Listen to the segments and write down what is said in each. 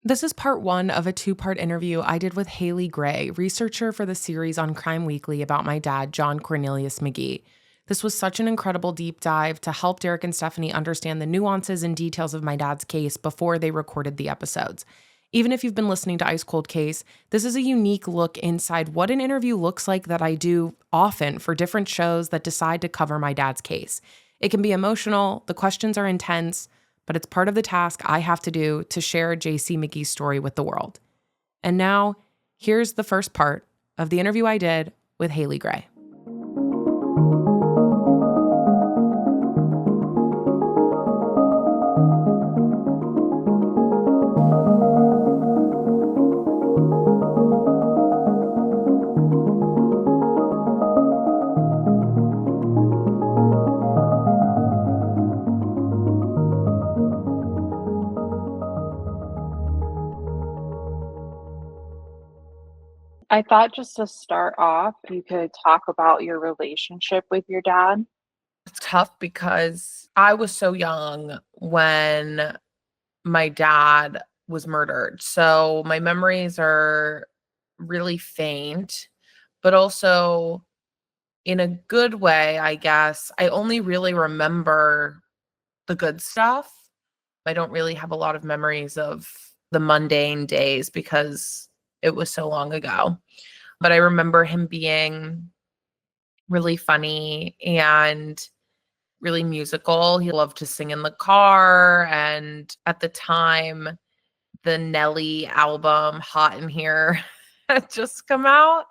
This is part one of a two-part interview I did with Haley Gray, researcher for the series on Crime Weekly about my dad, John Cornelius McGhee. This was such an incredible deep dive to help Derek and Stephanie understand the nuances and details of my dad's case before they recorded the episodes. Even if you've been listening to Ice Cold Case, this is a unique look inside what an interview looks like that I do often for different shows that decide to cover my dad's case. It can be emotional, the questions are intense, but it's part of the task I have to do to share JC McGhee's story with the world. And now, here's the first part of the interview I did with Haley Gray. I thought just to start off, you could talk about your relationship with your dad. It's tough because I was so young when my dad was murdered. So my memories are really faint, but also in a good way, I guess. I only really remember the good stuff. I don't really have a lot of memories of the mundane days because it was so long ago. But I remember him being really funny and really musical. He loved to sing in the car. And at the time, the Nelly album, Hot in Here, had just come out.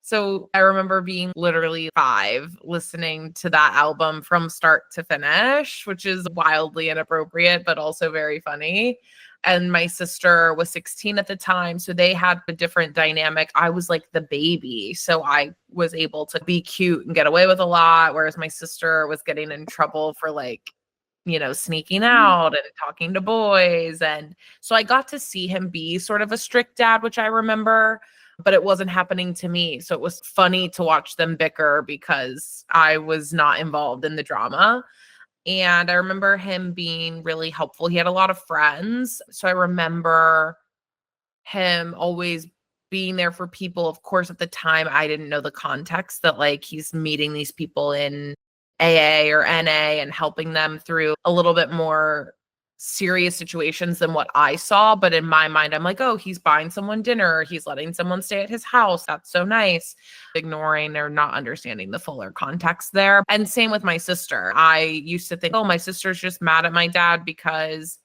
So I remember being literally 5 listening to that album from start to finish, which is wildly inappropriate, but also very funny. And my sister was 16 at the time, so they had a different dynamic. I was like the baby, so I was able to be cute and get away with a lot, whereas my sister was getting in trouble for sneaking out and talking to boys. And so I got to see him be sort of a strict dad, which I remember, but it wasn't happening to me. So it was funny to watch them bicker because I was not involved in the drama. And I remember him being really helpful. He had a lot of friends. So I remember him always being there for people. Of course, at the time, I didn't know the context that he's meeting these people in AA or NA and helping them through a little bit more serious situations than what I saw. But in my mind, I'm like, oh, he's buying someone dinner. He's letting someone stay at his house. That's so nice. Ignoring or not understanding the fuller context there. And same with my sister. I used to think, oh, my sister's just mad at my dad because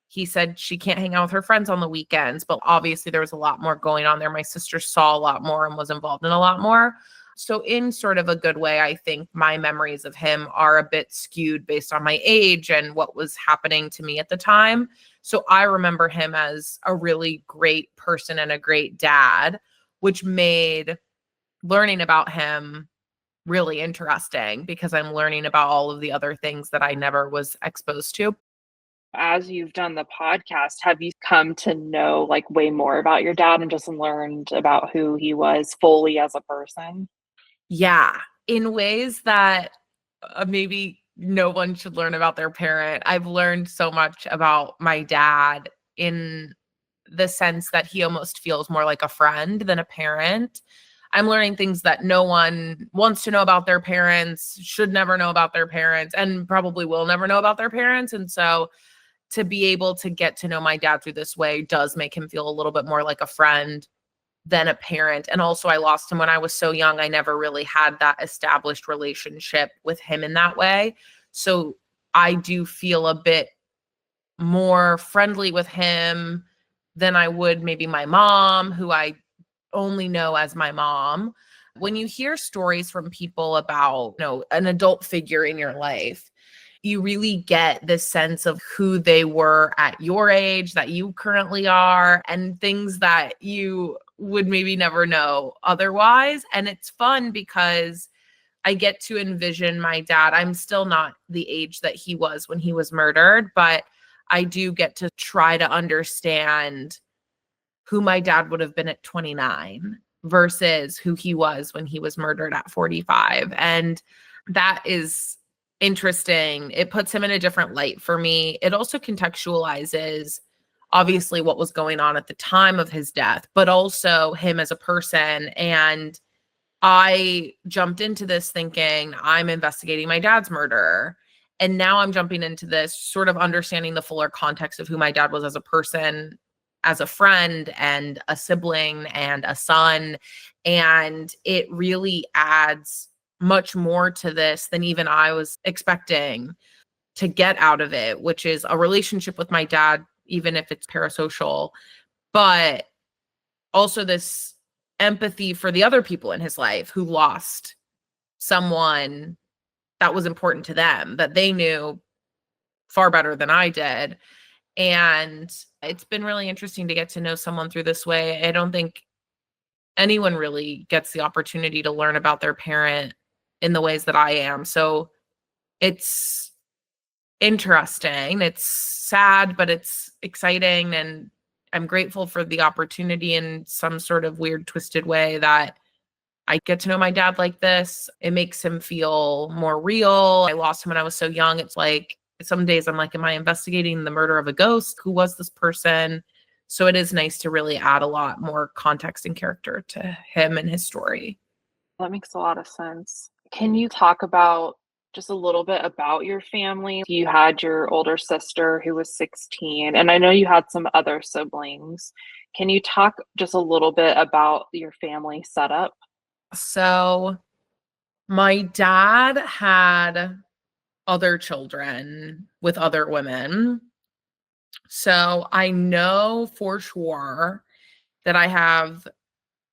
he said she can't hang out with her friends on the weekends. But obviously there was a lot more going on there. My sister saw a lot more and was involved in a lot more. So in sort of a good way, I think my memories of him are a bit skewed based on my age and what was happening to me at the time. So I remember him as a really great person and a great dad, which made learning about him really interesting because I'm learning about all of the other things that I never was exposed to. As you've done the podcast, have you come to know way more about your dad and just learned about who he was fully as a person? Yeah, in ways that maybe no one should learn about their parent. I've learned so much about my dad in the sense that he almost feels more like a friend than a parent. I'm learning things that no one wants to know about their parents, should never know about their parents, and probably will never know about their parents. And so to be able to get to know my dad through this way does make him feel a little bit more like a friend than a parent. And also I lost him when I was so young. I never really had that established relationship with him in that way. So I do feel a bit more friendly with him than I would maybe my mom, who I only know as my mom. When you hear stories from people about, an adult figure in your life, you really get this sense of who they were at your age, that you currently are, and things that you would maybe never know otherwise. And it's fun because I get to envision my dad. I'm still not the age that he was when he was murdered, but I do get to try to understand who my dad would have been at 29 versus who he was when he was murdered at 45. And that is interesting. It puts him in a different light for me. It also contextualizes obviously what was going on at the time of his death, but also him as a person. And I jumped into this thinking I'm investigating my dad's murder. And now I'm jumping into this sort of understanding the fuller context of who my dad was as a person, as a friend, and a sibling, and a son. And it really adds much more to this than even I was expecting to get out of it, which is a relationship with my dad, even if it's parasocial, but also this empathy for the other people in his life who lost someone that was important to them, that they knew far better than I did. And it's been really interesting to get to know someone through this way. I don't think anyone really gets the opportunity to learn about their parent in the ways that I am. So it's interesting. It's sad, but it's exciting. And I'm grateful for the opportunity in some sort of weird, twisted way that I get to know my dad like this. It makes him feel more real. I lost him when I was so young. It's like some days I'm like, am I investigating the murder of a ghost? Who was this person? So it is nice to really add a lot more context and character to him and his story. That makes a lot of sense. Can you talk about just a little bit about your family? You had your older sister who was 16, and I know you had some other siblings. Can you talk just a little bit about your family setup? So my dad had other children with other women. So I know for sure that I have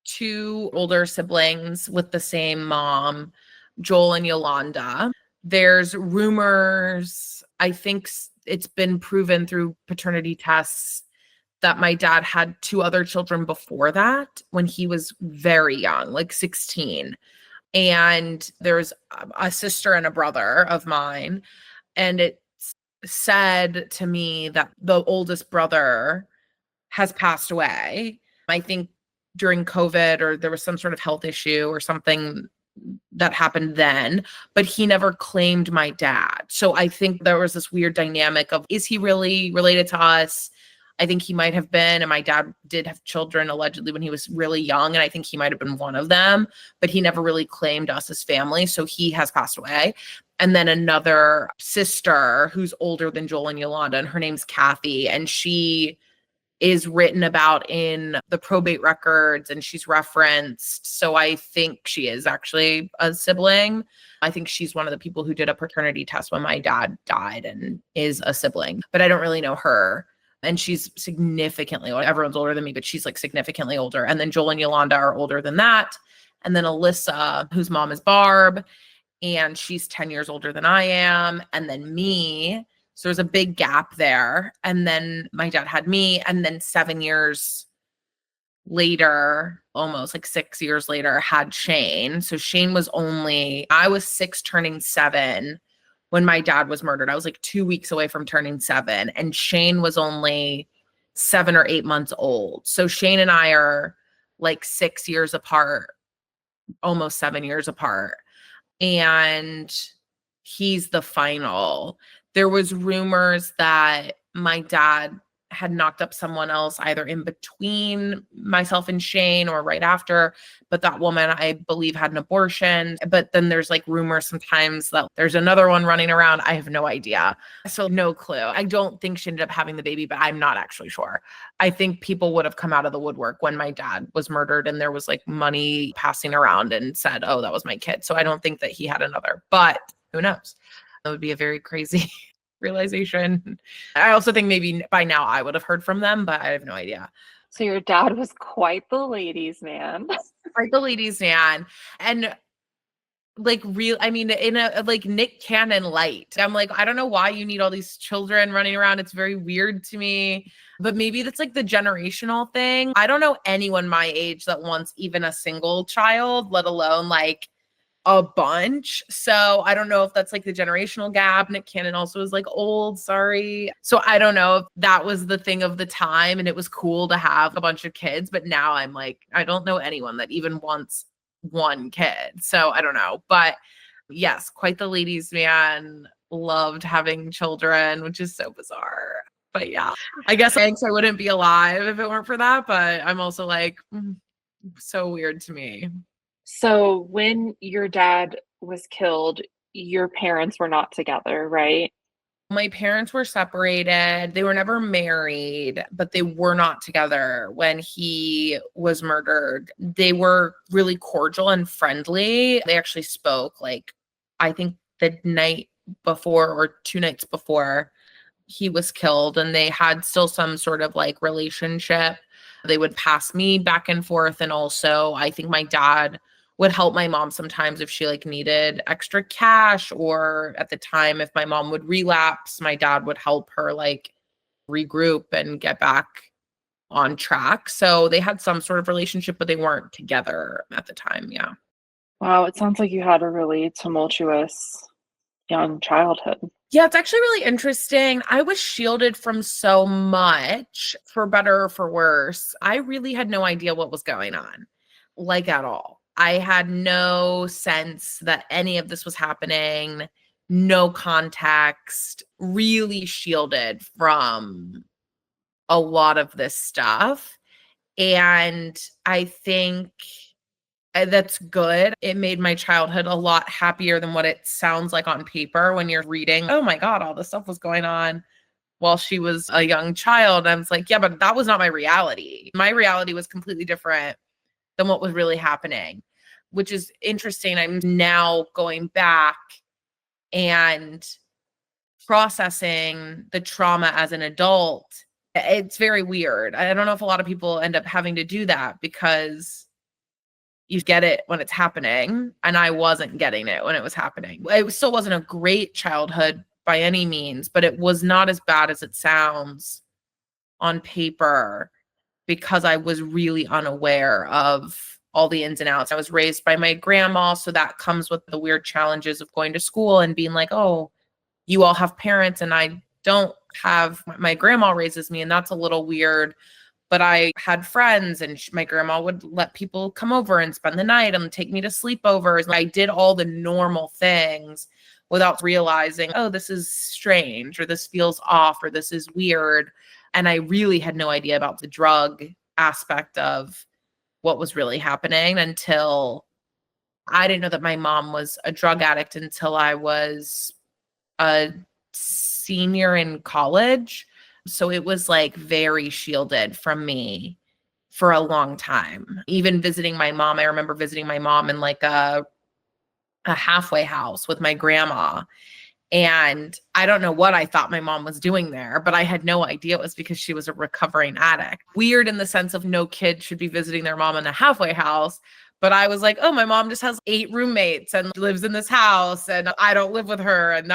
two older siblings with the same mom, Joel and Yolanda. There's rumors, I think it's been proven through paternity tests that my dad had two other children before that when he was very young, like 16. And there's a sister and a brother of mine. And it's said to me that the oldest brother has passed away. I think during COVID, or there was some sort of health issue or something that happened then, but he never claimed my dad. So I think there was this weird dynamic of, is he really related to us? I think he might have been. And my dad did have children allegedly when he was really young. And I think he might have been one of them, but he never really claimed us as family. So he has passed away. And then another sister who's older than Joel and Yolanda, and her name's Kathy. And she is written about in the probate records and she's referenced. So I think she is actually a sibling. I think she's one of the people who did a paternity test when my dad died and is a sibling, but I don't really know her. And she's significantly older. Everyone's older than me, but she's like significantly older. And then Joel and Yolanda are older than that. And then Alyssa, whose mom is Barb, and she's 10 years older than I am. And then me. So there's a big gap there. And then my dad had me. And then 7 years later, almost like 6 years later, had Shane. So Shane was I was 6 turning 7 when my dad was murdered. I was like 2 weeks away from turning 7. And Shane was only 7 or 8 months old. So Shane and I are like 6 years apart, almost 7 years apart. And he's the final. There was rumors that my dad had knocked up someone else either in between myself and Shane or right after, but that woman I believe had an abortion. But then there's like rumors sometimes that there's another one running around. I have no idea. So no clue. I don't think she ended up having the baby, but I'm not actually sure. I think people would have come out of the woodwork when my dad was murdered and there was like money passing around and said, oh, that was my kid. So I don't think that he had another, but who knows? That would be a very crazy realization. I also think maybe by now I would have heard from them, but I have no idea. So your dad was quite the ladies' man. Like the ladies' man. And like real, I mean, in a like Nick Cannon light. I'm like, I don't know why you need all these children running around. It's very weird to me. But maybe that's like the generational thing. I don't know anyone my age that wants even a single child, let alone like a bunch. So I don't know if that's like the generational gap. Nick Cannon also is like old, sorry. So I don't know if that was the thing of the time and it was cool to have a bunch of kids. But now I'm like, I don't know anyone that even wants one kid. So I don't know. But yes, quite the ladies' man. Loved having children, which is so bizarre. But yeah, I guess thanks I wouldn't be alive if it weren't for that. But I'm also like, so weird to me. So when your dad was killed, your parents were not together, right? My parents were separated. They were never married, but they were not together when he was murdered. They were really cordial and friendly. They actually spoke, like, I think the night before or 2 nights before he was killed, and they had still some sort of like relationship. They would pass me back and forth. And also, I think my dad would help my mom sometimes if she like needed extra cash, or at the time, if my mom would relapse, my dad would help her like regroup and get back on track. So they had some sort of relationship, but they weren't together at the time. Yeah. Wow, it sounds like you had a really tumultuous young childhood. Yeah, it's actually really interesting. I was shielded from so much, for better or for worse. I really had no idea what was going on, like at all. I had no sense that any of this was happening, no context, really shielded from a lot of this stuff. And I think that's good. It made my childhood a lot happier than what it sounds like on paper when you're reading, oh my God, all this stuff was going on while she was a young child. I was like, yeah, but that was not my reality. My reality was completely different than what was really happening, which is interesting. I'm now going back and processing the trauma as an adult. It's very weird. I don't know if a lot of people end up having to do that because you get it when it's happening, and I wasn't getting it when it was happening. It still wasn't a great childhood by any means, but it was not as bad as it sounds on paper because I was really unaware of all the ins and outs. I was raised by my grandma, so that comes with the weird challenges of going to school and being like, oh, you all have parents and I don't have. My grandma raises me, and that's a little weird. But I had friends, and my grandma would let people come over and spend the night and take me to sleepovers. I did all the normal things without realizing, oh, this is strange, or this feels off, or this is weird. And I really had no idea about the drug aspect of what was really happening until I didn't know that my mom was a drug addict until I was a senior in college. So it was like very shielded from me for a long time. Even visiting my mom, I remember visiting my mom in like a halfway house with my grandma. And I don't know what I thought my mom was doing there, but I had no idea it was because she was a recovering addict. Weird in the sense of no kid should be visiting their mom in a halfway house. But I was like, oh, my mom just has 8 roommates and lives in this house, and I don't live with her. And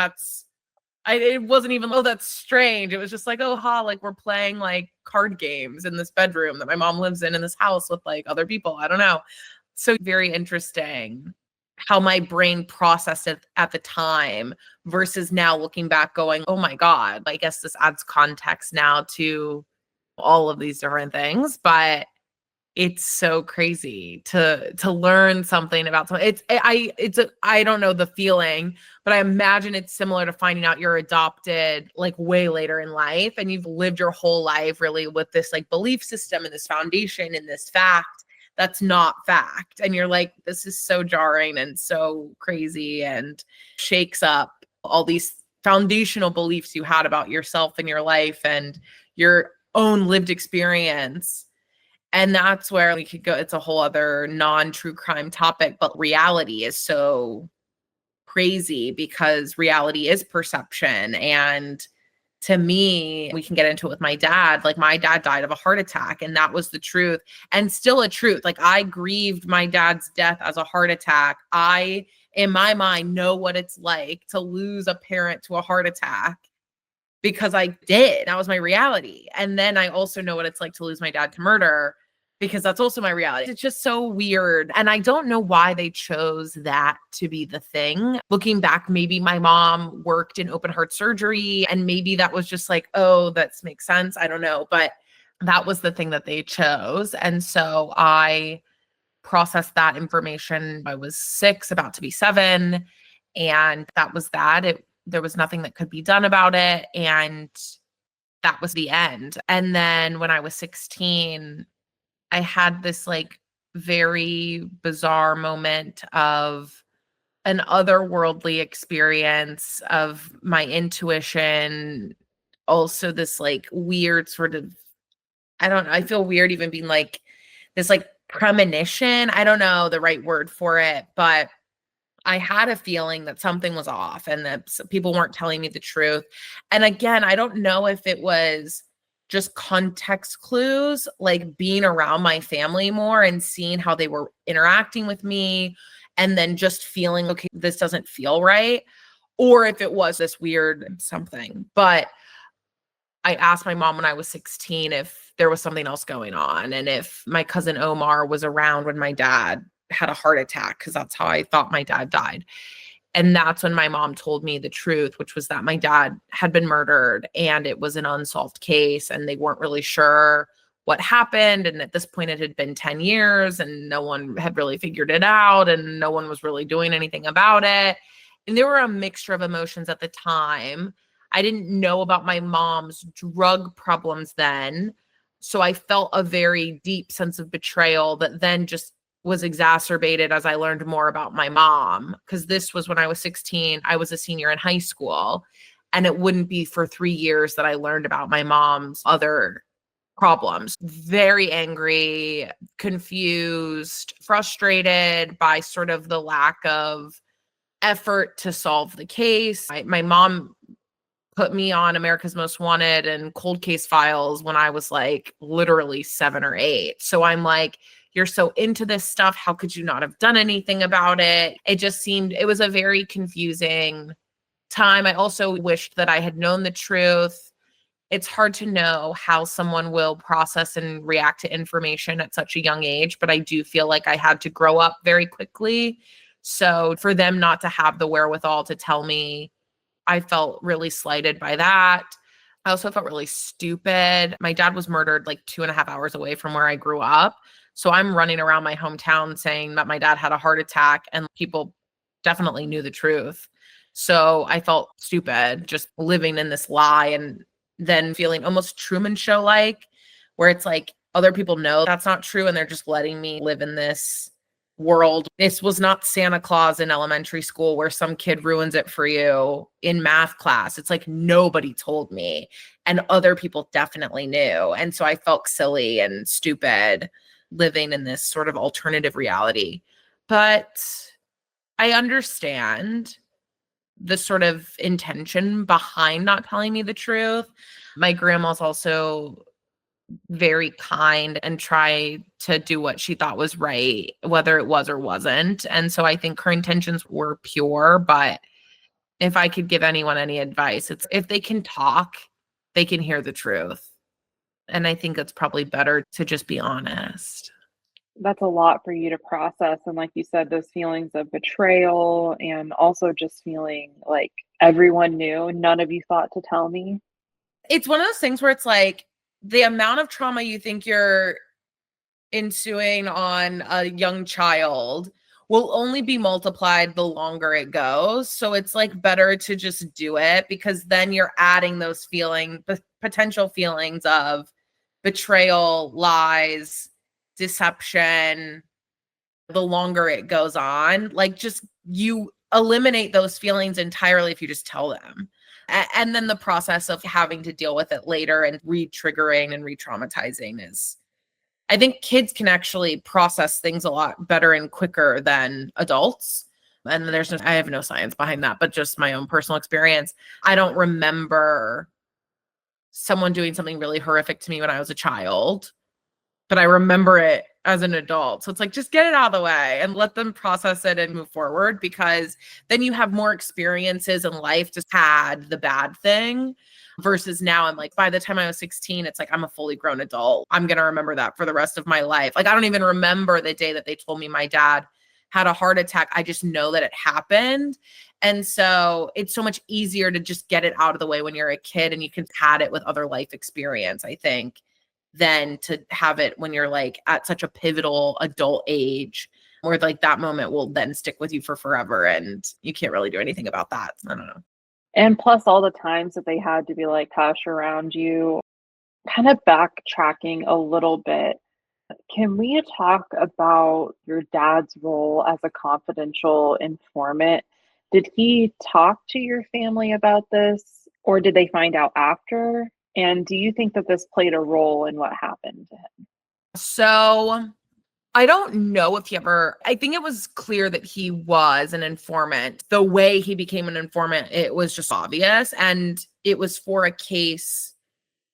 it wasn't even, oh, that's strange. It was just like, oh, like we're playing like card games in this bedroom that my mom lives in this house with like other people. I don't know. So very interesting how my brain processed it at the time versus now looking back going, oh my God, I guess this adds context now to all of these different things. But it's so crazy to learn something about something. I don't know the feeling, but I imagine it's similar to finding out you're adopted like way later in life, and you've lived your whole life really with this like belief system and this foundation and this fact that's not fact. And you're like, this is so jarring and so crazy and shakes up all these foundational beliefs you had about yourself and your life and your own lived experience. And that's where we could go. It's a whole other non-true crime topic, but reality is so crazy because reality is perception. And to me, we can get into it with my dad. Like my dad died of a heart attack, and that was the truth and still a truth. Like I grieved my dad's death as a heart attack. I, in my mind, know what it's like to lose a parent to a heart attack because I did. That was my reality. And then I also know what it's like to lose my dad to murder because that's also my reality. It's just so weird. And I don't know why they chose that to be the thing. Looking back, maybe my mom worked in open heart surgery and maybe that was just like, oh, that makes sense. I don't know. But that was the thing that they chose. And so I processed that information. I was 6, about to be 7. And that was that. There was nothing that could be done about it. And that was the end. And then when I was 16, I had this like very bizarre moment of an otherworldly experience of my intuition. Also, this like weird sort of, I don't know, I feel weird even being like this like premonition. I don't know the right word for it, but I had a feeling that something was off and that people weren't telling me the truth. And again, I don't know if it was just context clues, like being around my family more and seeing how they were interacting with me, and then just feeling, okay, this doesn't feel right, or if it was this weird something. But I asked my mom when I was 16 if there was something else going on and if my cousin Omar was around when my dad had a heart attack, because that's how I thought my dad died. And that's when my mom told me the truth, which was that my dad had been murdered and it was an unsolved case and they weren't really sure what happened. And at this point, it had been 10 years and no one had really figured it out and no one was really doing anything about it. And there were a mixture of emotions at the time. I didn't know about my mom's drug problems then. So I felt a very deep sense of betrayal that then just was exacerbated as I learned more about my mom. Because this was when I was 16, I was a senior in high school. And it wouldn't be for 3 years that I learned about my mom's other problems. Very angry, confused, frustrated by sort of the lack of effort to solve the case. My mom put me on America's Most Wanted and cold case files when I was like literally 7 or 8. So I'm like, you're so into this stuff. How could you not have done anything about it? It just seemed, it was a very confusing time. I also wished that I had known the truth. It's hard to know how someone will process and react to information at such a young age, but I do feel like I had to grow up very quickly. So for them not to have the wherewithal to tell me, I felt really slighted by that. I also felt really stupid. My dad was murdered like 2.5 hours away from where I grew up. So I'm running around my hometown saying that my dad had a heart attack, and people definitely knew the truth. So I felt stupid just living in this lie and then feeling almost Truman Show like, where it's like other people know that's not true and they're just letting me live in this world. This was not Santa Claus in elementary school where some kid ruins it for you in math class. It's like nobody told me and other people definitely knew. And so I felt silly and stupid living in this sort of alternative reality. But I understand the sort of intention behind not telling me the truth. My grandma's also very kind and try to do what she thought was right, whether it was or wasn't. And so I think her intentions were pure. But if I could give anyone any advice, it's if they can talk, they can hear the truth. And I think it's probably better to just be honest. That's a lot for you to process, and like you said, those feelings of betrayal and also just feeling like everyone knew, none of you thought to tell me. It's one of those things where it's like the amount of trauma you think you're ensuing on a young child will only be multiplied the longer it goes. So it's like better to just do it, because then you're adding those potential feelings of betrayal, lies, deception. The longer it goes on, like just you eliminate those feelings entirely if you just tell them. And then the process of having to deal with it later and re-triggering and re-traumatizing is, I think kids can actually process things a lot better and quicker than adults. And I have no science behind that, but just my own personal experience. I don't remember someone doing something really horrific to me when I was a child, but I remember it as an adult. So it's like, just get it out of the way and let them process it and move forward, because then you have more experiences in life to had the bad thing. Versus now, I'm like, by the time I was 16, it's like, I'm a fully grown adult. I'm going to remember that for the rest of my life. Like, I don't even remember the day that they told me my dad had a heart attack. I just know that it happened. And so it's so much easier to just get it out of the way when you're a kid and you can pad it with other life experience, I think, than to have it when you're like at such a pivotal adult age where like that moment will then stick with you for forever and you can't really do anything about that. I don't know. And plus all the times that they had to be like hush around you. Kind of backtracking a little bit, can we talk about your dad's role as a confidential informant? Did he talk to your family about this, or did they find out after? And do you think that this played a role in what happened to him? So I don't know if he ever, I think it was clear that he was an informant. The way he became an informant, it was just obvious. And it was for a case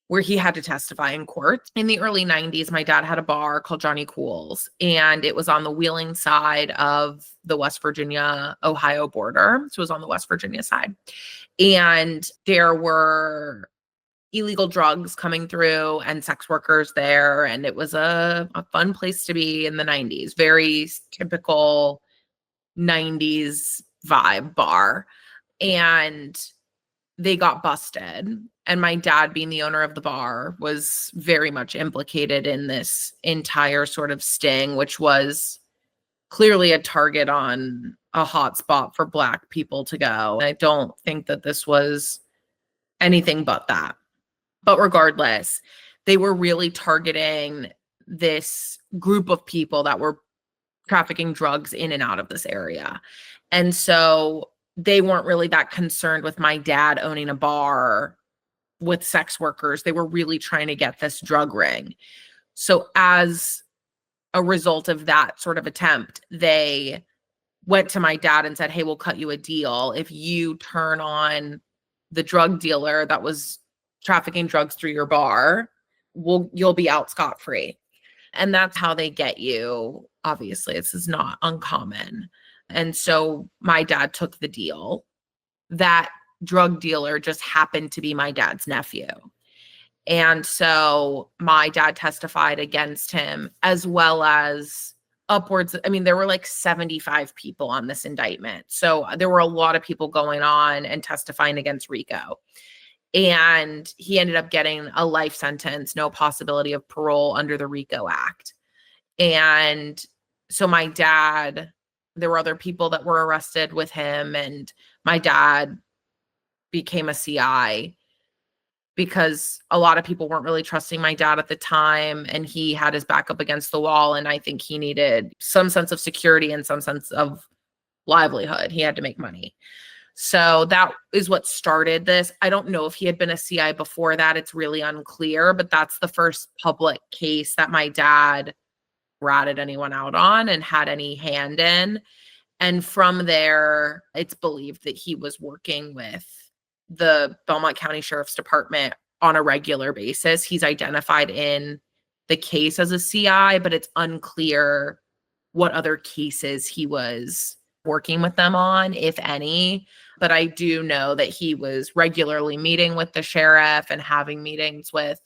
where he had to testify in court. In the early 90s, my dad had a bar called Johnny Cool's, and it was on the Wheeling side of the West Virginia, Ohio border. So it was on the West Virginia side. And there were illegal drugs coming through and sex workers there. And it was a fun place to be in the 90s. Very typical 90s vibe bar. And they got busted. And my dad, being the owner of the bar, was very much implicated in this entire sort of sting, which was clearly a target on a hot spot for Black people to go. I don't think that this was anything but that. But regardless, they were really targeting this group of people that were trafficking drugs in and out of this area. And so they weren't really that concerned with my dad owning a bar with sex workers. They were really trying to get this drug ring. So as a result of that sort of attempt, they went to my dad and said, "Hey, we'll cut you a deal if you turn on the drug dealer that was trafficking drugs through your bar. You'll be out scot-free." And that's how they get you. Obviously, this is not uncommon. And so my dad took the deal. That drug dealer just happened to be my dad's nephew. And so my dad testified against him, as well as upwards. I mean, there were like 75 people on this indictment. So there were a lot of people going on and testifying against Rico. And he ended up getting a life sentence, no possibility of parole under the RICO Act. And so my dad, there were other people that were arrested with him, and my dad became a CI because a lot of people weren't really trusting my dad at the time, and he had his back up against the wall. And I think he needed some sense of security and some sense of livelihood. He had to make money. So that is what started this. I don't know if he had been a CI before that. It's really unclear, but that's the first public case that my dad ratted anyone out on and had any hand in. And from there, it's believed that he was working with the Belmont County Sheriff's Department on a regular basis. He's identified in the case as a CI, but it's unclear what other cases he was working with them on, if any. But I do know that he was regularly meeting with the sheriff and having meetings with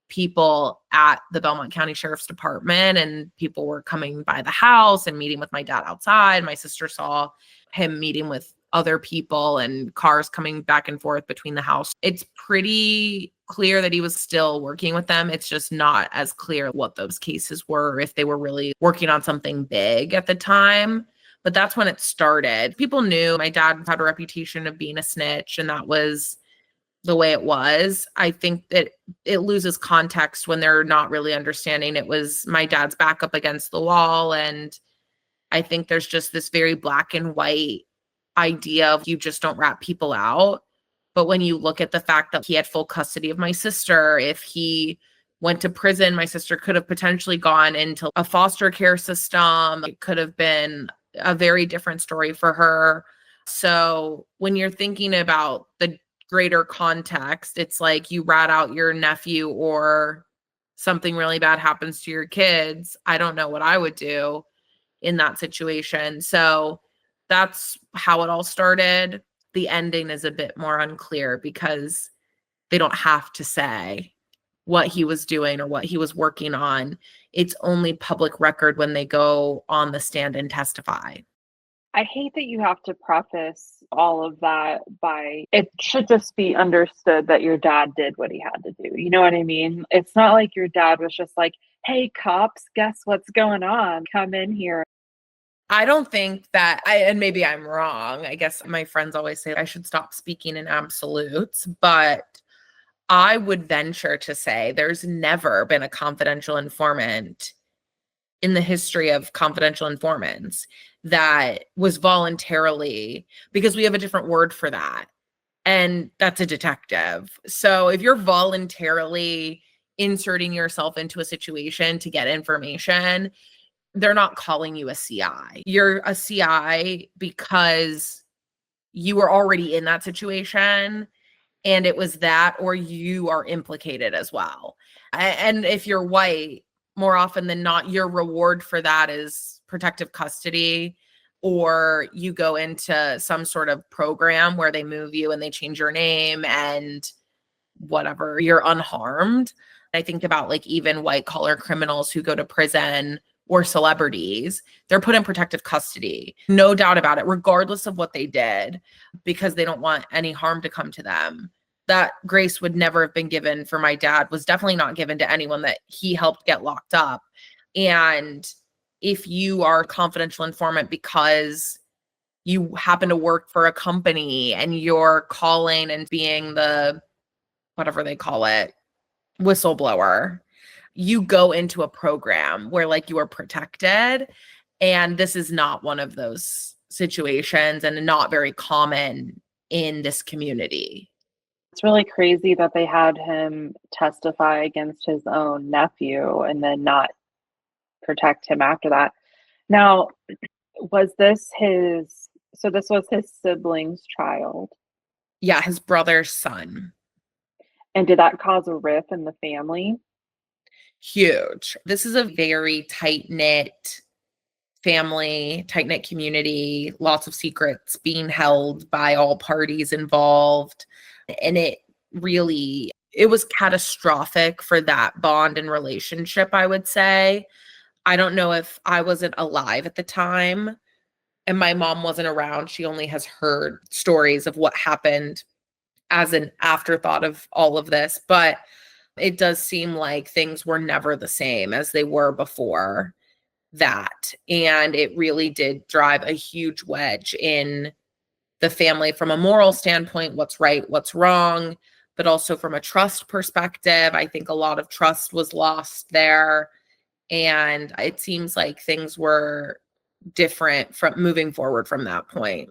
people at the Belmont County Sheriff's Department, and people were coming by the house and meeting with my dad outside. My sister saw him meeting with other people and cars coming back and forth between the house. It's pretty clear that he was still working with them. It's just not as clear what those cases were, if they were really working on something big at the time. But that's when it started. People knew my dad had a reputation of being a snitch, and that was the way it was. I think that it loses context when they're not really understanding it was my dad's back up against the wall. And I think there's just this very black and white idea of you just don't rat people out. But when you look at the fact that he had full custody of my sister, if he went to prison, my sister could have potentially gone into a foster care system. It could have been a very different story for her. So when you're thinking about the greater context, it's like you rat out your nephew or something really bad happens to your kids. I don't know what I would do in that situation. So that's how it all started. The ending is a bit more unclear because they don't have to say what he was doing or what he was working on. It's only public record when they go on the stand and testify. I hate that you have to preface all of that by it should just be understood that your dad did what he had to do. You know what I mean? It's not like your dad was just like, "Hey, cops, guess what's going on? Come in here." I don't think that and maybe I'm wrong. I guess my friends always say I should stop speaking in absolutes, but I would venture to say there's never been a confidential informant in the history of confidential informants that was voluntarily, because we have a different word for that, and that's a detective. So if you're voluntarily inserting yourself into a situation to get information, they're not calling you a CI. You're a CI because you were already in that situation and it was that, or you are implicated as well. And if you're white, more often than not, your reward for that is protective custody, or you go into some sort of program where they move you and they change your name and whatever, you're unharmed. I think about like even white collar criminals who go to prison or celebrities, they're put in protective custody. No doubt about it, regardless of what they did, because they don't want any harm to come to them. That grace would never have been given for my dad, was definitely not given to anyone that he helped get locked up. And if you are a confidential informant because you happen to work for a company and you're calling and being the whatever they call it, whistleblower, you go into a program where like you are protected. And this is not one of those situations and not very common in this community. It's really crazy that they had him testify against his own nephew and then not protect him after that. Now, was this his so this was his sibling's child? Yeah, his brother's son. And did that cause a rift in the family? Huge. This is a very tight knit family, tight knit community, lots of secrets being held by all parties involved. And it was catastrophic for that bond and relationship, I would say. I don't know if I wasn't alive at the time and my mom wasn't around. She only has heard stories of what happened as an afterthought of all of this. But it does seem like things were never the same as they were before that. And it really did drive a huge wedge in the family from a moral standpoint, what's right, what's wrong, but also from a trust perspective. I think a lot of trust was lost there. And it seems like things were different from moving forward from that point.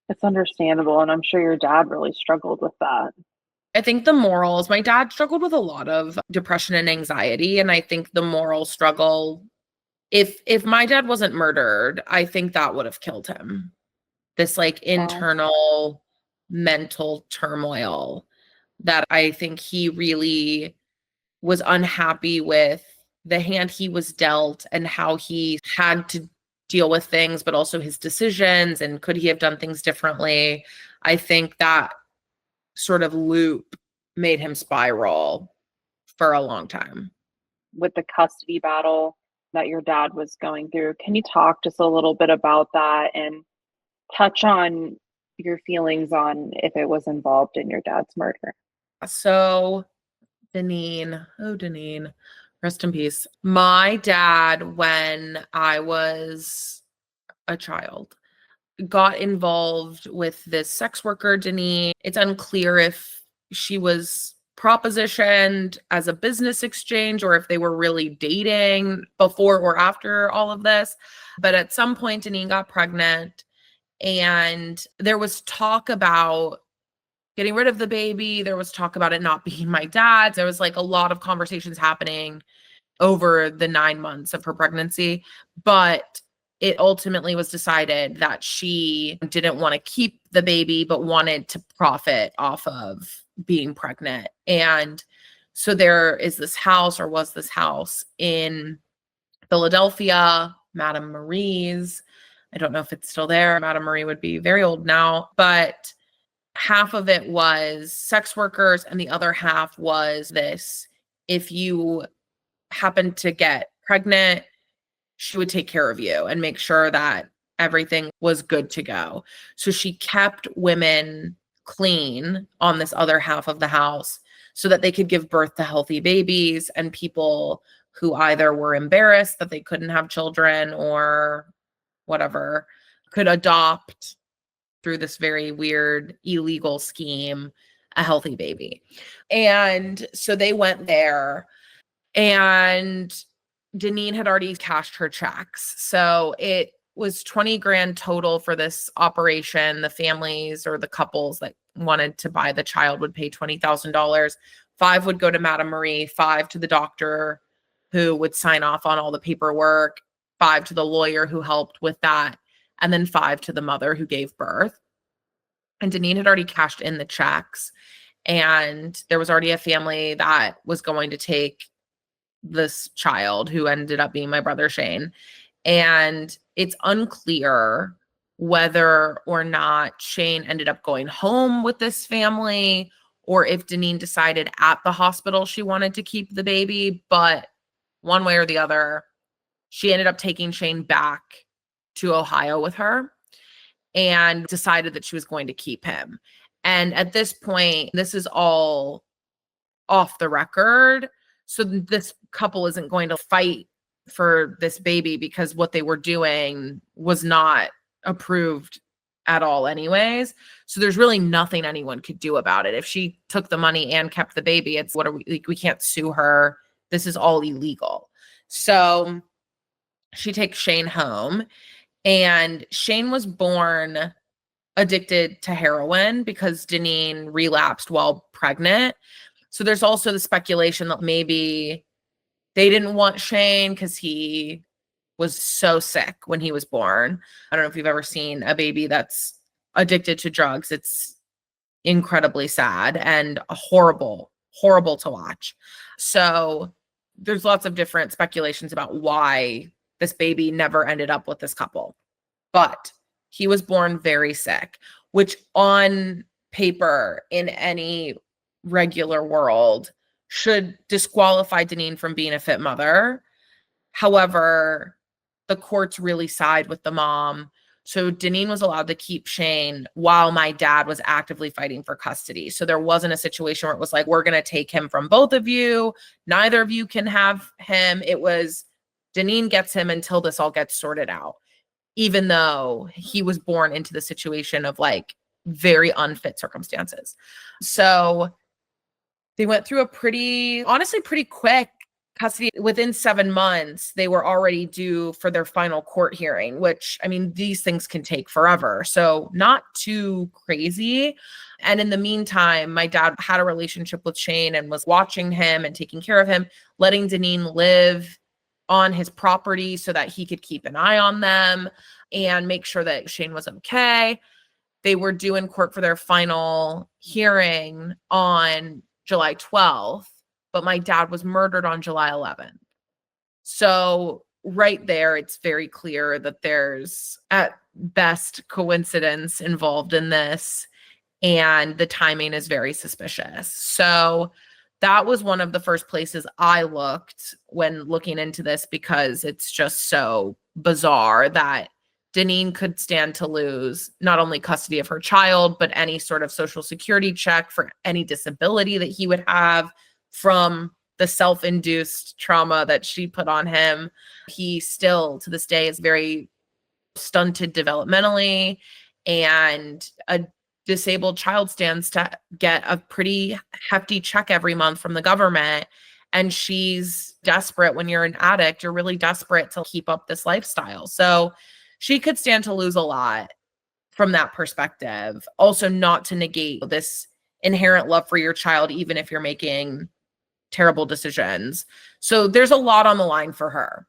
It's understandable, and I'm sure your dad really struggled with that. I think the morals, my dad struggled with a lot of depression and anxiety. And I think the moral struggle, if my dad wasn't murdered, I think that would have killed him. This like Wow. internal mental turmoil that I think he really was unhappy with the hand he was dealt and how he had to deal with things, but also his decisions and could he have done things differently. I think that sort of loop made him spiral for a long time. With the custody battle that your dad was going through, can you talk just a little bit about that and touch on your feelings on if it was involved in your dad's murder? So, Deneen, rest in peace. My dad, when I was a child, got involved with this sex worker, Deneen. It's unclear if she was propositioned as a business exchange or if they were really dating before or after all of this. But at some point, Deneen got pregnant, and there was talk about getting rid of the baby. There was talk about it not being my dad's. There was like a lot of conversations happening over the 9 months of her pregnancy. But it ultimately was decided that she didn't want to keep the baby, but wanted to profit off of being pregnant. And so there is this house, or was this house in Philadelphia, Madame Marie's. I don't know if it's still there. Madame Marie would be very old now, but half of it was sex workers and the other half was this: if you happen to get pregnant, she would take care of you and make sure that everything was good to go. So she kept women clean on this other half of the house so that they could give birth to healthy babies, and people who either were embarrassed that they couldn't have children or whatever, could adopt through this very weird illegal scheme a healthy baby. And so they went there, and Deneen had already cashed her checks. So it was 20 grand total for this operation. The families or the couples that wanted to buy the child would pay $20,000. 5 would go to Madame Marie, 5 to the doctor who would sign off on all the paperwork, 5 to the lawyer who helped with that, and then 5 to the mother who gave birth. And Deneen had already cashed in the checks. And there was already a family that was going to take this child who ended up being my brother Shane. And it's unclear whether or not Shane ended up going home with this family or if Deneen decided at the hospital she wanted to keep the baby. But one way or the other, she ended up taking Shane back to Ohio with her and decided that she was going to keep him. And at this point, this is all off the record. So this couple isn't going to fight for this baby because what they were doing was not approved at all anyways. So there's really nothing anyone could do about it. If she took the money and kept the baby, it's what are we like, we can't sue her. This is all illegal. So she takes Shane home, and Shane was born addicted to heroin because Deneen relapsed while pregnant. So there's also the speculation that maybe they didn't want Shane because he was so sick when he was born. I don't know if you've ever seen a baby that's addicted to drugs. It's incredibly sad and horrible, horrible to watch. So there's lots of different speculations about why this baby never ended up with this couple. But he was born very sick, which on paper in any regular world should disqualify Deneen from being a fit mother. However, the courts really side with the mom. So Deneen was allowed to keep Shane while my dad was actively fighting for custody. So there wasn't a situation where it was like, we're going to take him from both of you. Neither of you can have him. It was Deneen gets him until this all gets sorted out, even though he was born into the situation of like very unfit circumstances. So they went through a honestly pretty quick custody. Within 7 months, they were already due for their final court hearing, which, I mean, these things can take forever. So not too crazy. And in the meantime, my dad had a relationship with Shane and was watching him and taking care of him, letting Deneen live on his property so that he could keep an eye on them and make sure that Shane was okay. They were due in court for their final hearing on July 12th, but my dad was murdered on July 11th. So right there, it's very clear that there's at best coincidence involved in this, and the timing is very suspicious. So that was one of the first places I looked when looking into this, because it's just so bizarre that Deneen could stand to lose not only custody of her child, but any sort of social security check for any disability that he would have from the self-induced trauma that she put on him. He still, to this day, is very stunted developmentally, and a disabled child stands to get a pretty hefty check every month from the government. And she's desperate. When you're an addict, you're really desperate to keep up this lifestyle. So she could stand to lose a lot from that perspective. Also, not to negate this inherent love for your child, even if you're making terrible decisions. So there's a lot on the line for her.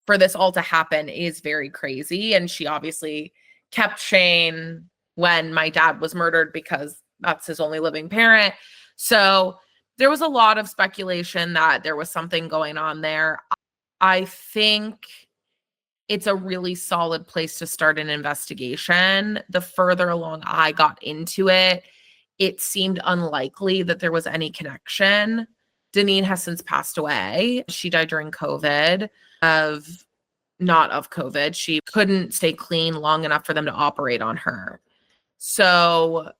For this all to happen is very crazy. And she obviously kept Shane when my dad was murdered because that's his only living parent. So there was a lot of speculation that there was something going on there. I think it's a really solid place to start an investigation. The further along I got into it, it seemed unlikely that there was any connection. Deneen has since passed away. She died during COVID not of COVID. She couldn't stay clean long enough for them to operate on her. So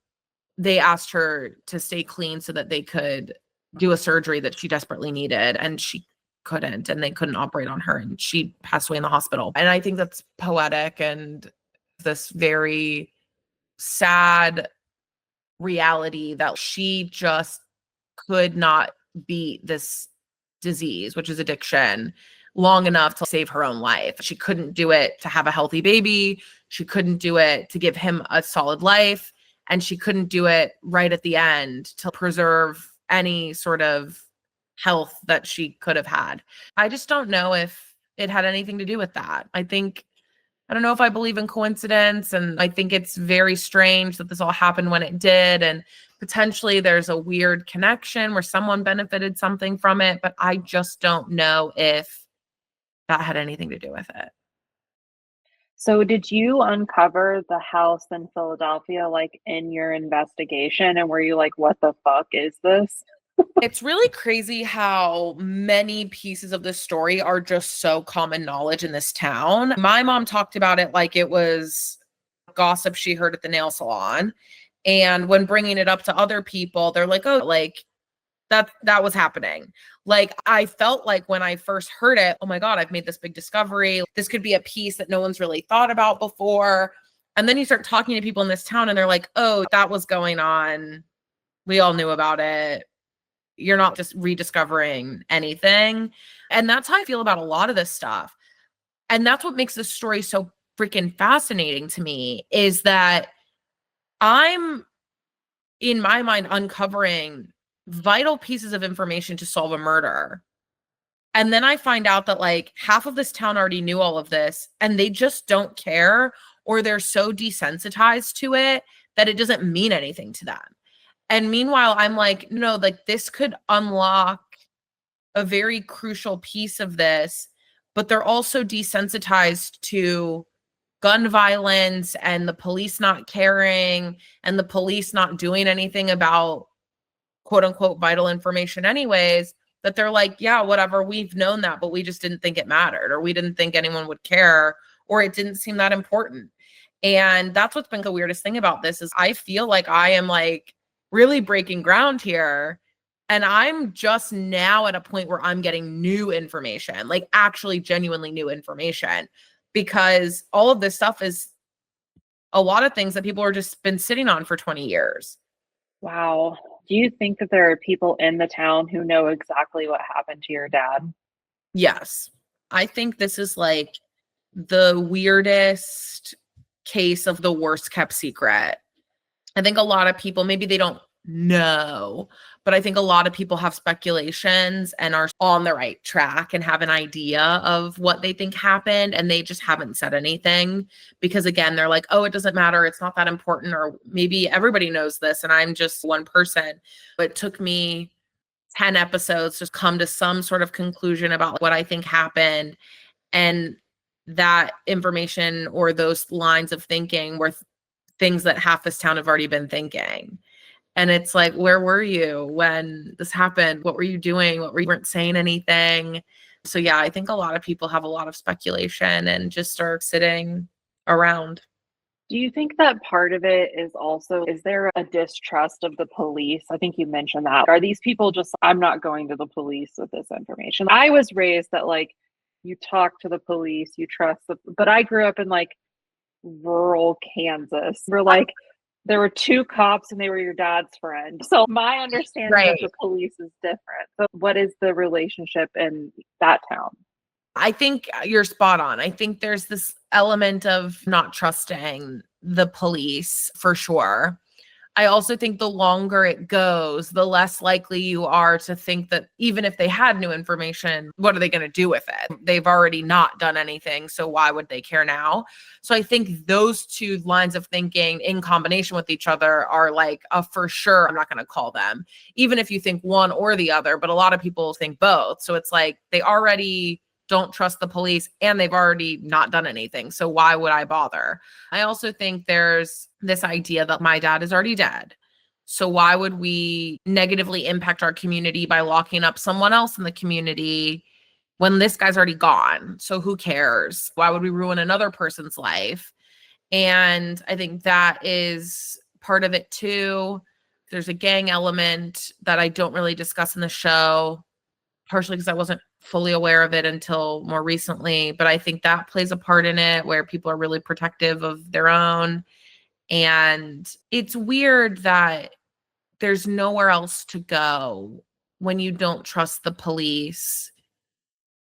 they asked her to stay clean so that they could do a surgery that she desperately needed. And she couldn't, and they couldn't operate on her, and she passed away in the hospital. And I think that's poetic and this very sad reality that she just could not beat this disease, which is addiction, long enough to save her own life. She couldn't do it to have a healthy baby. She couldn't do it to give him a solid life. And she couldn't do it right at the end to preserve any sort of health that she could have had. I just don't know if it had anything to do with that. I don't know if I believe in coincidence, and I think it's very strange that this all happened when it did, and potentially there's a weird connection where someone benefited something from it, but I just don't know if that had anything to do with it. So did you uncover the house in Philadelphia, like, in your investigation, and were you like, "What the fuck is this?" It's really crazy how many pieces of this story are just so common knowledge in this town. My mom talked about it like it was gossip she heard at the nail salon. And when bringing it up to other people, they're like, "Oh, like that was happening." Like I felt like when I first heard it, "Oh my God, I've made this big discovery. This could be a piece that no one's really thought about before." And then you start talking to people in this town and they're like, "Oh, that was going on. We all knew about it. You're not just rediscovering anything." And that's how I feel about a lot of this stuff. And that's what makes this story so freaking fascinating to me, is that I'm, in my mind, uncovering vital pieces of information to solve a murder. And then I find out that like half of this town already knew all of this and they just don't care, or they're so desensitized to it that it doesn't mean anything to them. And meanwhile, I'm like, no, like this could unlock a very crucial piece of this, but they're also desensitized to gun violence and the police not caring and the police not doing anything about quote unquote vital information anyways, that they're like, yeah, whatever, we've known that, but we just didn't think it mattered, or we didn't think anyone would care, or it didn't seem that important. And that's what's been the weirdest thing about this, is I feel like I am like really breaking ground here. And I'm just now at a point where I'm getting new information, like actually genuinely new information, because all of this stuff is a lot of things that people are just been sitting on for 20 years. Wow. Do you think that there are people in the town who know exactly what happened to your dad? Yes. I think this is like the weirdest case of the worst kept secret. I think a lot of people, maybe they don't know, but I think a lot of people have speculations and are on the right track and have an idea of what they think happened. And they just haven't said anything because, again, they're like, oh, it doesn't matter. It's not that important. Or maybe everybody knows this and I'm just one person. But it took me 10 episodes to come to some sort of conclusion about what I think happened. And that information or those lines of thinking were things that half this town have already been thinking. And it's like, where were you when this happened? What were you doing? You weren't saying anything. So yeah, I think a lot of people have a lot of speculation and just are sitting around. Do you think that part of it is also, is there a distrust of the police? I think you mentioned that. Are these people just, I'm not going to the police with this information? I was raised that like you talk to the police, you trust the, but I grew up in like rural Kansas. We're like, there were two cops and they were your dad's friend. So my understanding of Right. the police is different. So what is the relationship in that town? I think you're spot on. I think there's this element of not trusting the police for sure. I also think the longer it goes, the less likely you are to think that even if they had new information, what are they going to do with it? They've already not done anything. So why would they care now? So I think those two lines of thinking in combination with each other are like a for sure. I'm not going to call them, even if you think one or the other, but a lot of people think both. So it's like they already don't trust the police and they've already not done anything. So why would I bother? I also think there's this idea that my dad is already dead. So why would we negatively impact our community by locking up someone else in the community when this guy's already gone? So who cares? Why would we ruin another person's life? And I think that is part of it too. There's a gang element that I don't really discuss in the show, partially because I wasn't fully aware of it until more recently, but I think that plays a part in it where people are really protective of their own. And it's weird that there's nowhere else to go when you don't trust the police,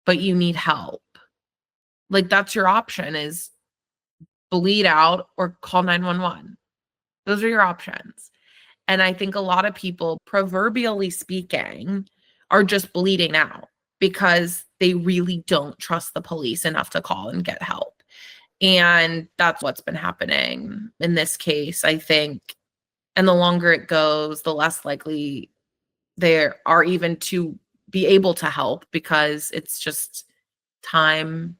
but you need help. Like that's your option is bleed out or call 911. Those are your options. And I think a lot of people, proverbially speaking, are just bleeding out because they really don't trust the police enough to call and get help. And that's what's been happening in this case, I think. And the longer it goes, the less likely there are even to be able to help because it's just time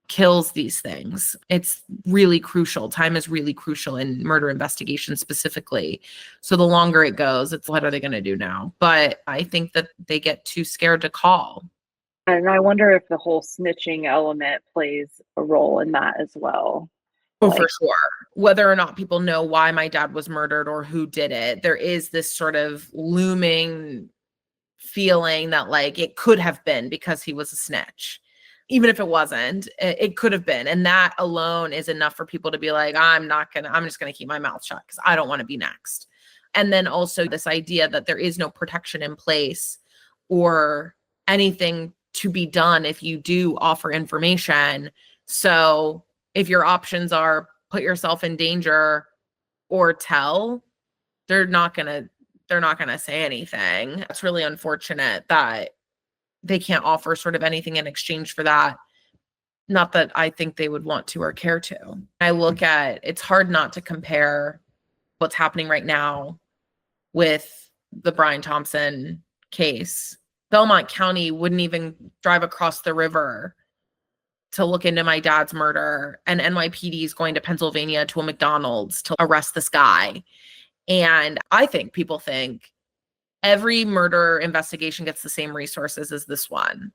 kills these things. It's really crucial. Time is really crucial in murder investigations specifically. So the longer it goes, it's what are they going to do now? But I think that they get too scared to call. And I wonder if the whole snitching element plays a role in that as well. Oh, for Like, sure. Whether or not people know why my dad was murdered or who did it, there is this sort of looming feeling that like it could have been because he was a snitch. Even if it wasn't, it could have been. And that alone is enough for people to be like, I'm just going to keep my mouth shut because I don't want to be next. And then also this idea that there is no protection in place or anything to be done if you do offer information. So if your options are put yourself in danger or tell, they're not going to say anything. It's really unfortunate that they can't offer sort of anything in exchange for that. Not that I think they would want to or care to. I look at it's hard not to compare what's happening right now with the Brian Thompson case. Belmont County wouldn't even drive across the river to look into my dad's murder, and NYPD is going to Pennsylvania to a McDonald's to arrest this guy. And I think people think every murder investigation gets the same resources as this one.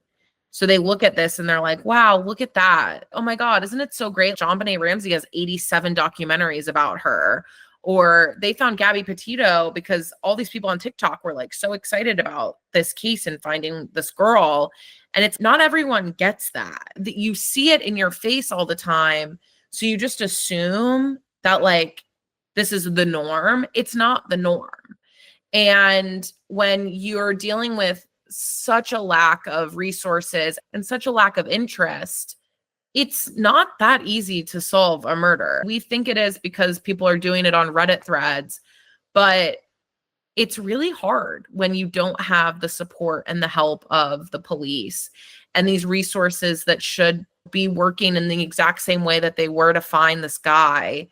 So they look at this and they're like, wow, look at that. Oh my God, isn't it so great? JonBenet Ramsey has 87 documentaries about her. Or they found Gabby Petito because all these people on TikTok were like so excited about this case and finding this girl. And it's not everyone gets that. You see it in your face all the time. So you just assume that like this is the norm. It's not the norm. And when you're dealing with such a lack of resources and such a lack of interest, it's not that easy to solve a murder. We think it is because people are doing it on Reddit threads, but it's really hard when you don't have the support and the help of the police and these resources that should be working in the exact same way that they were to find this guy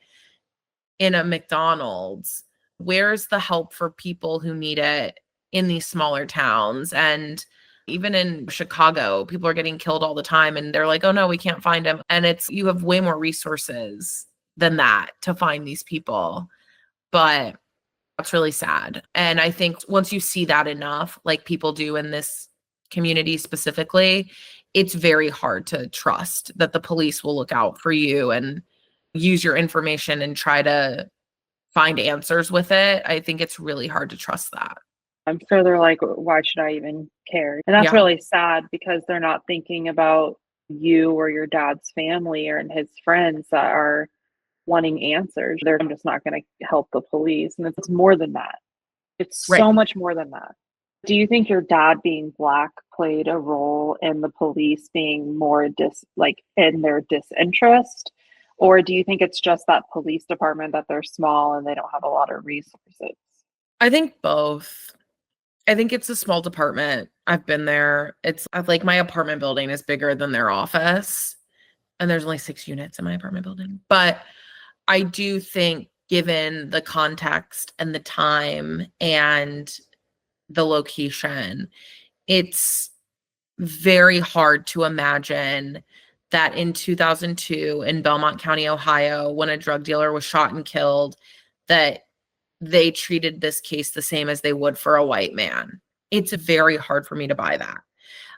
in a McDonald's. Where's the help for people who need it in these smaller towns? And even in Chicago, people are getting killed all the time and they're like, oh no, we can't find him. And it's, you have way more resources than that to find these people. But that's really sad. And I think once you see that enough, like people do in this community specifically, it's very hard to trust that the police will look out for you and use your information and try to find answers with it. I think it's really hard to trust that. I'm sure they're like, why should I even care? And that's Yeah. really sad because they're not thinking about you or your dad's family or and his friends that are wanting answers. They're just not going to help the police. And it's more than that. It's Right. so much more than that. Do you think your dad being Black played a role in the police being more in their disinterest? Or do you think it's just that police department that they're small and they don't have a lot of resources? I think both. I think it's a small department. I've been there. It's like my apartment building is bigger than their office, and there's only 6 units in my apartment building. But I do think, given the context and the time and the location, it's very hard to imagine that in 2002 in Belmont County, Ohio, when a drug dealer was shot and killed, that they treated this case the same as they would for a white man. It's very hard for me to buy that.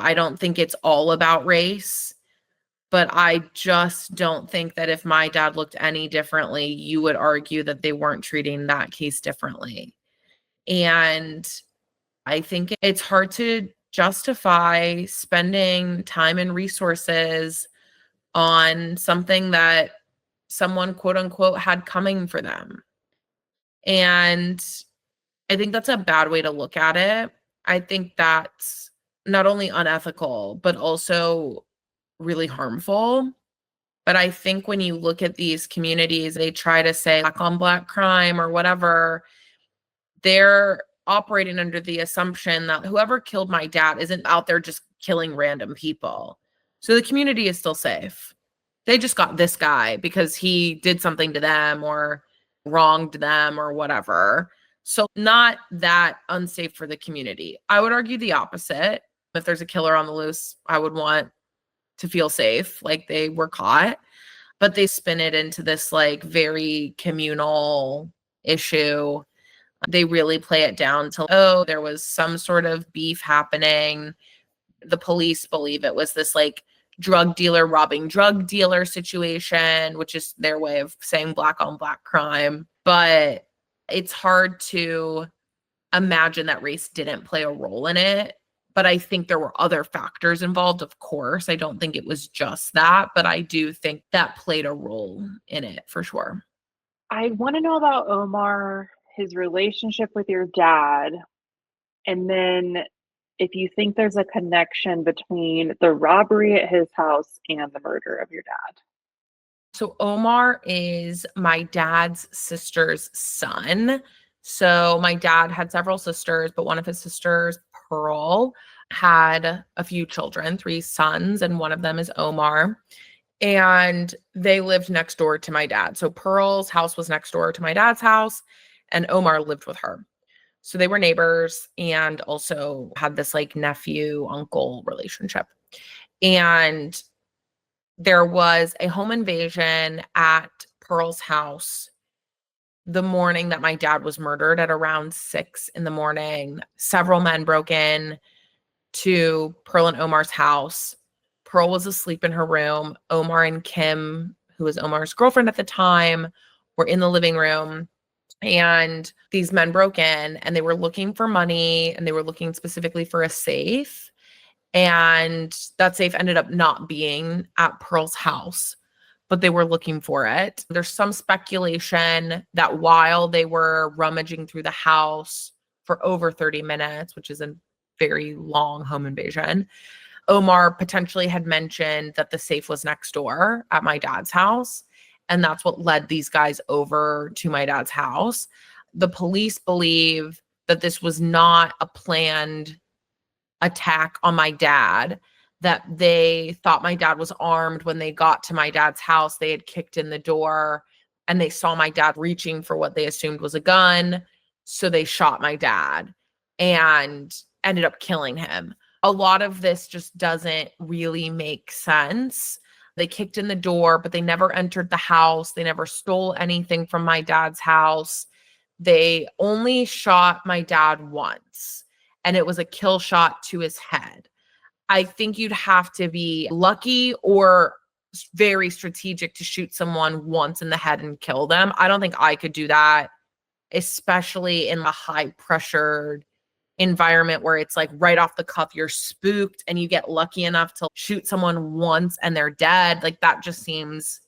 I don't think it's all about race, but I just don't think that if my dad looked any differently, you would argue that they weren't treating that case differently. And I think it's hard to justify spending time and resources on something that someone quote unquote had coming for them. And I think that's a bad way to look at it. I think that's not only unethical, but also really harmful. But I think when you look at these communities, they try to say black on black crime or whatever, they're operating under the assumption that whoever killed my dad isn't out there just killing random people. So the community is still safe. They just got this guy because he did something to them or wronged them or whatever. So not that unsafe for the community. I would argue the opposite. If there's a killer on the loose, I would want to feel safe, like they were caught. But they spin it into this like very communal issue. They really play it down to, oh, there was some sort of beef happening. The police believe it was this like drug dealer robbing drug dealer situation, which is their way of saying black on black crime. But it's hard to imagine that race didn't play a role in it. But I think there were other factors involved, of course. I don't think it was just that, but I do think that played a role in it for sure. I want to know about Omar, his relationship with your dad, and then if you think there's a connection between the robbery at his house and the murder of your dad. So Omar is my dad's sister's son. So my dad had several sisters, but one of his sisters, Pearl, had a few children, 3 sons, and one of them is Omar. And they lived next door to my dad. So Pearl's house was next door to my dad's house, and Omar lived with her. So they were neighbors and also had this like nephew uncle relationship. And there was a home invasion at Pearl's house the morning that my dad was murdered at around 6 in the morning. Several men broke in to Pearl and Omar's house. Pearl was asleep in her room. Omar and Kim, who was Omar's girlfriend at the time, were in the living room. And these men broke in and they were looking for money and they were looking specifically for a safe. And that safe ended up not being at Pearl's house, but they were looking for it. There's some speculation that while they were rummaging through the house for over 30 minutes, which is a very long home invasion, Omar potentially had mentioned that the safe was next door at my dad's house. And that's what led these guys over to my dad's house. The police believe that this was not a planned attack on my dad, that they thought my dad was armed when they got to my dad's house. They had kicked in the door and they saw my dad reaching for what they assumed was a gun. So they shot my dad and ended up killing him. A lot of this just doesn't really make sense. They kicked in the door, but they never entered the house. They never stole anything from my dad's house. They only shot my dad once, and it was a kill shot to his head. I think you'd have to be lucky or very strategic to shoot someone once in the head and kill them. I don't think I could do that, especially in a high pressured environment where it's like right off the cuff, you're spooked and you get lucky enough to shoot someone once and they're dead. Like that just seems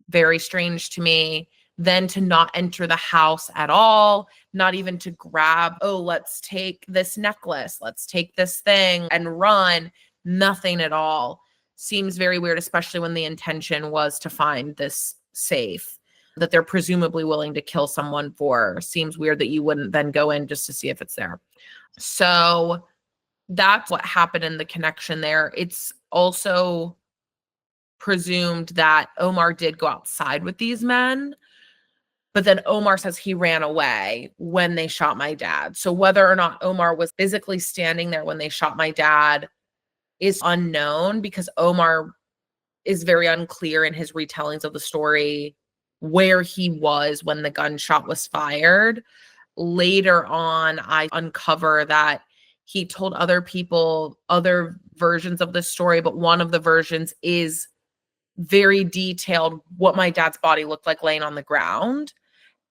very strange to me. Then to not enter the house at all, not even to grab, oh, let's take this necklace, let's take this thing and run. Nothing at all. Seems very weird, especially when the intention was to find this safe that they're presumably willing to kill someone for. Seems weird that you wouldn't then go in just to see if it's there. So that's what happened in the connection there. It's also presumed that Omar did go outside with these men, but then Omar says he ran away when they shot my dad. So whether or not Omar was physically standing there when they shot my dad is unknown, because Omar is very unclear in his retellings of the story where he was when the gunshot was fired. Later on, I uncover that he told other people other versions of the story, but one of the versions is very detailed what my dad's body looked like laying on the ground,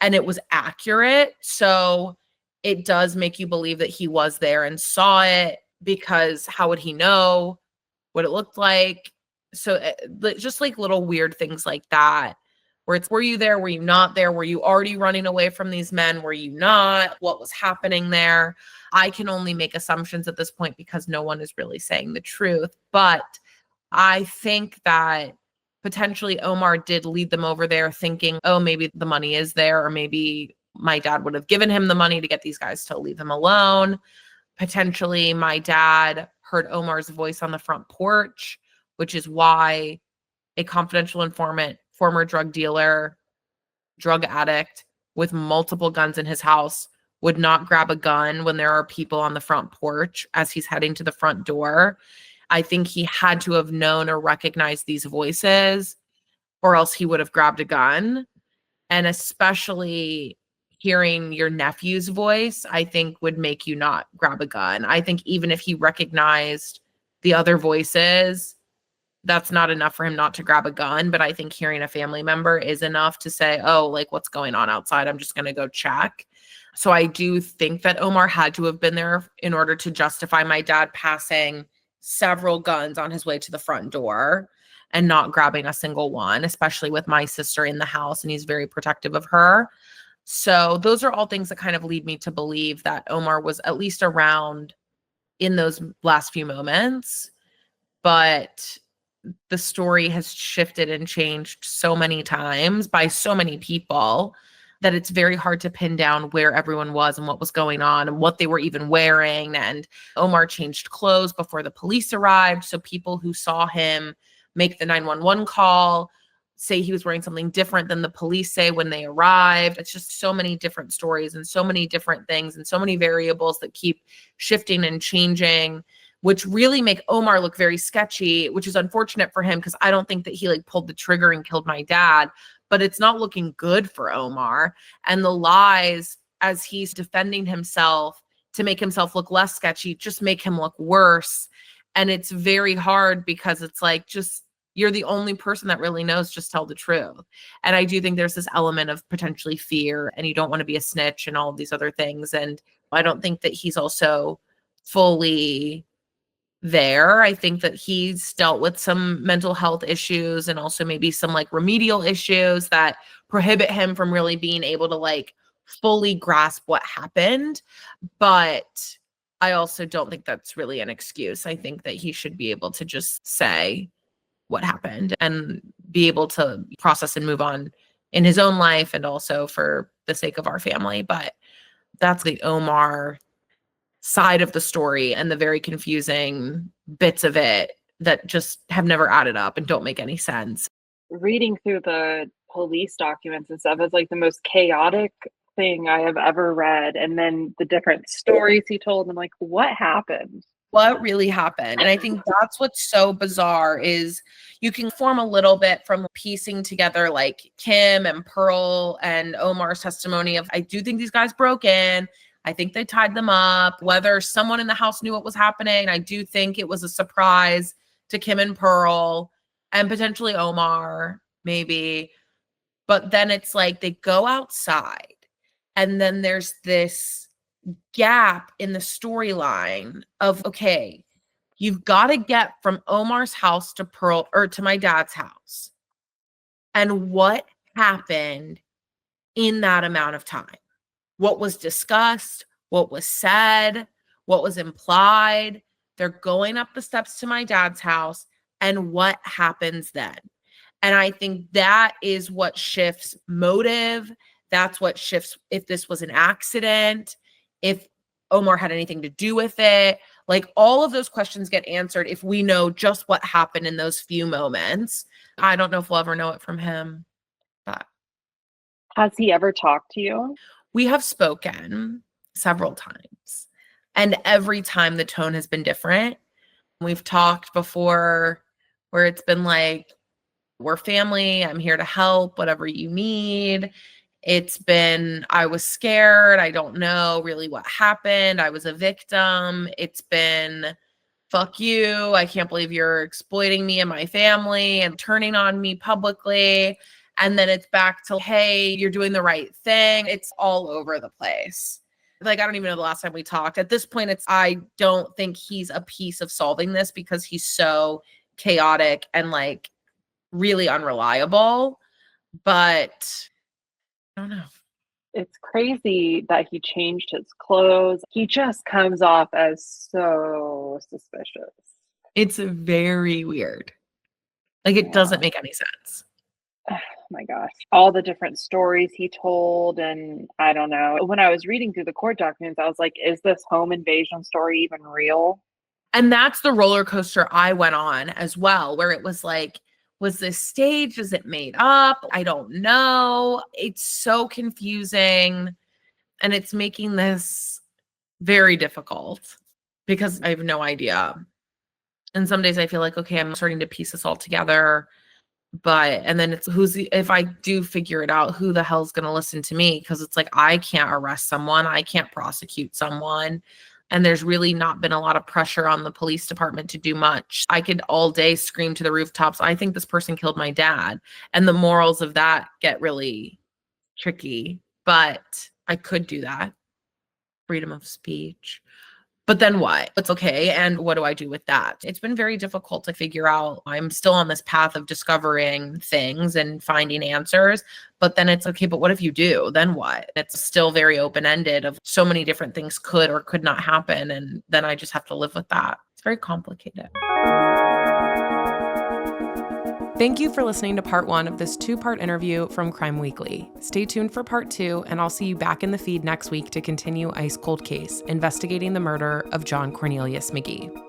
and it was accurate. So it does make you believe that he was there and saw it. because how would he know what it looked like? So just like little weird things like that, where it's, were you there? Were you not there? Were you already running away from these men? Were you not? What was happening there? I can only make assumptions at this point because no one is really saying the truth. But I think that potentially Omar did lead them over there thinking, oh, maybe the money is there, or maybe my dad would have given him the money to get these guys to leave him alone. Potentially my dad heard Omar's voice on the front porch, which is why a confidential informant, former drug dealer, drug addict with multiple guns in his house would not grab a gun when there are people on the front porch as he's heading to the front door. I think he had to have known or recognized these voices, or else he would have grabbed a gun. And especially hearing your nephew's voice, I think would make you not grab a gun. I think even if he recognized the other voices, that's not enough for him not to grab a gun. But I think hearing a family member is enough to say, oh, like, what's going on outside? I'm just going to go check. So I do think that Omar had to have been there in order to justify my dad passing several guns on his way to the front door and not grabbing a single one, especially with my sister in the house, and he's very protective of her. So those are all things that kind of lead me to believe that Omar was at least around in those last few moments. But the story has shifted and changed so many times by so many people that it's very hard to pin down where everyone was and what was going on and what they were even wearing. And Omar changed clothes before the police arrived. So people who saw him make the 911 call say he was wearing something different than the police say when they arrived. It's just so many different stories and so many different things and so many variables that keep shifting and changing, which really make Omar look very sketchy, which is unfortunate for him because I don't think that he like pulled the trigger and killed my dad, but it's not looking good for Omar. And the lies as he's defending himself to make himself look less sketchy just make him look worse. And it's very hard because it's like, just, you're the only person that really knows, just tell the truth. And I do think there's this element of potentially fear and you don't want to be a snitch and all of these other things. And I don't think that he's also fully there. I think that he's dealt with some mental health issues and also maybe some like remedial issues that prohibit him from really being able to like fully grasp what happened. But I also don't think that's really an excuse. I think that he should be able to just say what happened and be able to process and move on in his own life and also for the sake of our family. But that's the Omar side of the story and the very confusing bits of it that just have never added up and don't make any sense. Reading through the police documents and stuff is like the most chaotic thing I have ever read. And then the different stories he told, I'm like, what happened? What really happened? And I think that's what's so bizarre is you can form a little bit from piecing together like Kim and Pearl and Omar's testimony of, I do think these guys broke in. I think they tied them up. Whether someone in the house knew what was happening, I do think it was a surprise to Kim and Pearl and potentially Omar, maybe. But then it's like they go outside and then there's this gap in the storyline of, okay, you've got to get from Omar's house to Pearl or to my dad's house. And what happened in that amount of time? What was discussed? What was said? What was implied? They're going up the steps to my dad's house. And what happens then? And I think that is what shifts motive. That's what shifts if this was an accident, if Omar had anything to do with it. Like all of those questions get answered if we know just what happened in those few moments. I don't know if we'll ever know it from him, but Has he ever talked to you? we have spoken several times. And every time the tone has been different. We've talked before where it's been like, we're family. I'm here to help, whatever you need. It's been, I was scared. I don't know really what happened. I was a victim. It's been, fuck you. I can't believe you're exploiting me and my family and turning on me publicly. And then it's back to, hey, you're doing the right thing. It's all over the place. Like, I don't even know the last time we talked. At this point, I don't think he's a piece of solving this because he's so chaotic and like really unreliable. But I don't know. It's crazy that he changed his clothes. He just comes off as so suspicious. It's very weird. Like, it Yeah. doesn't make any sense. Oh my gosh. All the different stories he told. And I don't know. When I was reading through the court documents, I was like, is this home invasion story even real? And that's the roller coaster I went on as well, where it was like, was this staged? Is it made up? I don't know. It's so confusing. And it's making this very difficult because I have no idea. And some days I feel like, okay, I'm starting to piece this all together. And then it's if I do figure it out, who the hell's going to listen to me? Because it's like, I can't arrest someone, I can't prosecute someone. And there's really not been a lot of pressure on the police department to do much. I could all day scream to the rooftops, I think this person killed my dad. And the morals of that get really tricky. But I could do that. Freedom of speech. But then what? It's okay. And what do I do with that? It's been very difficult to figure out. I'm still on this path of discovering things and finding answers. But then it's okay. But what if you do? Then what? It's still very open ended of so many different things could or could not happen. And then I just have to live with that. It's very complicated. Thank you for listening to part 1 of this 2-part interview from Crime Weekly. Stay tuned for part 2, and I'll see you back in the feed next week to continue Ice Cold Case, investigating the murder of John Cornelius McGhee.